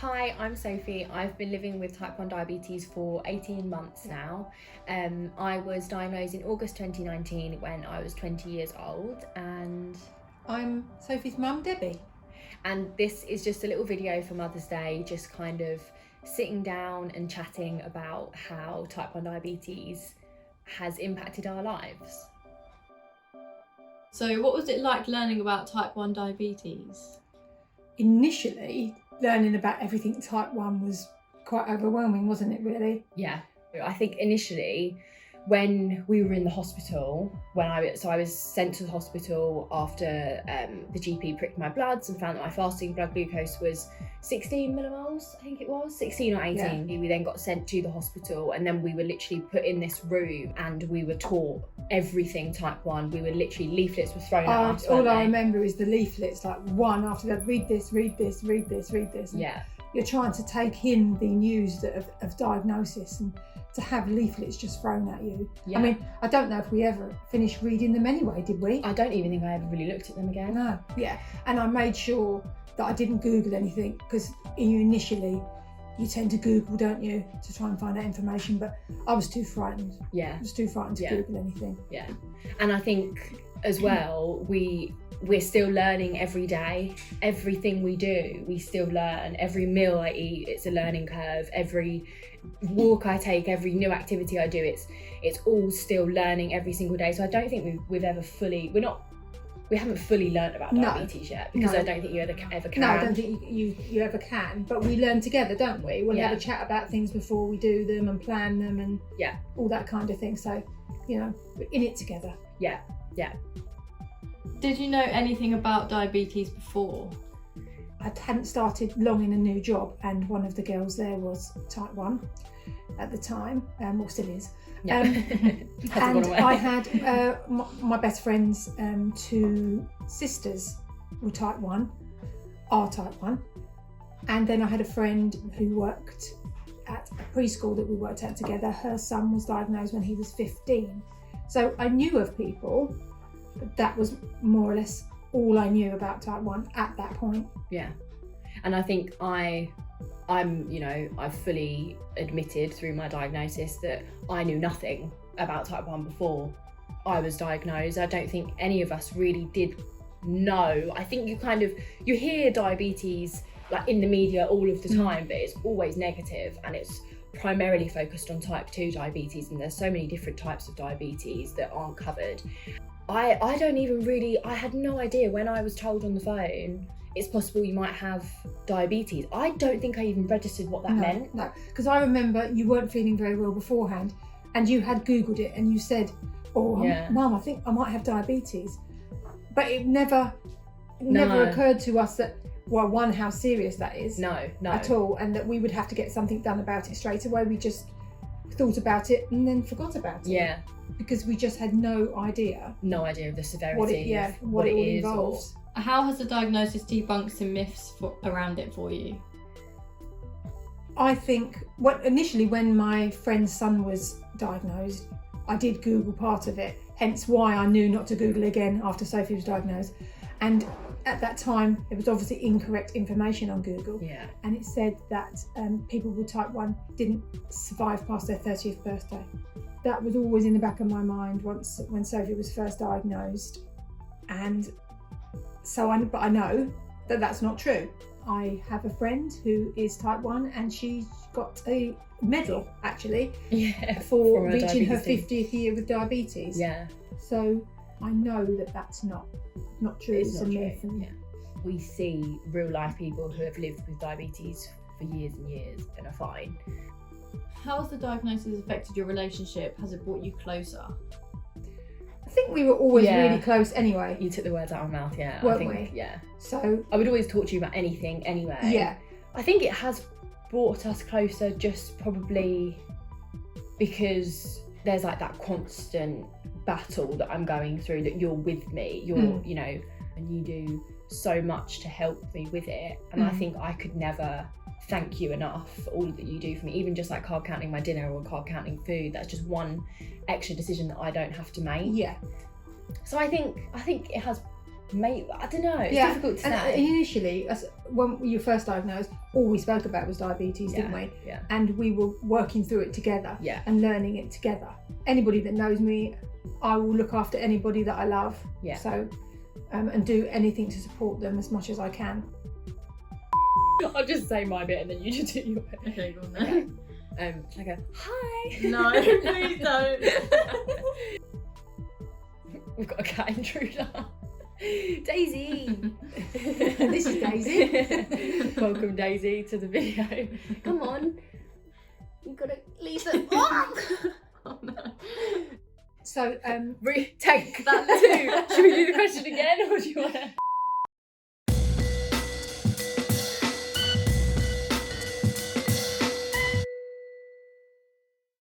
Hi, I'm Sophie. I've been living with type 1 diabetes for 18 months now. I was diagnosed in August 2019 when I was 20 years old, and I'm Sophie's mum, Debbie. And this is just a little video for Mother's Day, just kind of sitting down and chatting about how type 1 diabetes has impacted our lives. So what was it like learning about type 1 diabetes? Initially, learning about everything type 1 was quite overwhelming, wasn't it, really? Yeah, I think initially when we were in the hospital, I was sent to the hospital after the GP pricked my bloods and found that my fasting blood glucose was 16 millimoles, I think it was, 16 or 18. Yeah. We then got sent to the hospital, and then we were literally put in this room and we were taught everything type 1. We were literally, leaflets were thrown at us. All I remember is the leaflets, like one after that, read this, read this, read this, read this. And yeah. You're trying to take in the news of diagnosis, and to have leaflets just thrown at you. Yeah. I mean, I don't know if we ever finished reading them anyway, did we? I don't even think I ever really looked at them again. No, yeah. And I made sure that I didn't Google anything, because initially you tend to Google, don't you, to try and find out information, but I was too frightened. Yeah. I was too frightened to Google anything. Yeah. And I think as well, we're still learning every day. Everything we do, we still learn. Every meal I eat, it's a learning curve. Every walk I take, every new activity I do, it's all still learning every single day. So I don't think we haven't fully learned about diabetes yet, because I don't think you ever can. No, I don't think you ever can, but we learn together, don't we? We'll have a chat about things before we do them and plan them and all that kind of thing. So, we're in it together. Yeah. Did you know anything about diabetes before? I hadn't started long in a new job, and one of the girls there was type 1 at the time, or still is. Yeah. And I had my best friend's 2 sisters were type 1, are type 1. And then I had a friend who worked at a preschool that we worked at together. Her son was diagnosed when he was 15. So I knew of people, but that was more or less all I knew about type 1 at that point. Yeah. And I think I've fully admitted through my diagnosis that I knew nothing about type 1 before I was diagnosed. I don't think any of us really did know. I think you hear diabetes like in the media all of the time, but it's always negative, and it's primarily focused on type 2 diabetes, and there's so many different types of diabetes that aren't covered. I had no idea when I was told on the phone it's possible you might have diabetes. I don't think I even registered what that meant. No, because I remember you weren't feeling very well beforehand, and you had Googled it and you said, Mum, I think I might have diabetes. But it never occurred to us that, well, one, how serious that is. No. At all, and that we would have to get something done about it straight away. We just thought about it and then forgot about it. Yeah. Because we just had no idea. No idea of the severity, what it is. Involves. How has the diagnosis debunked some myths around it for you? I think initially when my friend's son was diagnosed, I did Google part of it, hence why I knew not to Google again after Sophie was diagnosed. And at that time, there was obviously incorrect information on Google. Yeah. And it said that people with type 1 didn't survive past their 30th birthday. That was always in the back of my mind when Sophie was first diagnosed. And so I know that that's not true. I have a friend who is type 1, and she got a medal, actually, for reaching her 50th year with diabetes. Yeah. So I know that that's not true. It's a myth. We see real life people who have lived with diabetes for years and years and are fine. How has the diagnosis affected your relationship? Has it brought you closer? I think we were always really close anyway. You took the words out of my mouth, weren't we? Yeah. So I would always talk to you about anything anyway. Yeah. I think it has brought us closer, just probably because there's like that constant battle that I'm going through, that you're with me, and you do so much to help me with it. And I think I could never thank you enough for all that you do for me, even just like carb counting my dinner or carb counting food. That's just one extra decision that I don't have to make. Yeah. So I think it has Maybe, I don't know. It's Yeah, difficult to and say. initially, when you were first diagnosed, all we spoke about was diabetes, didn't we? Yeah. And we were working through it together Yeah. and learning it together. Anybody that knows me, I will look after anybody that I love. Yeah. So, and do anything to support them as much as I can. I'll just say my bit and then you just do your bit. Okay, go on Okay. then. I go, hi. No, please don't. We've got a cat intruder. Daisy. This is Daisy. Welcome, Daisy, to the video. Come on. You gotta leave the. Oh no. So, Take That- two. Should we do the question again, or do you want to?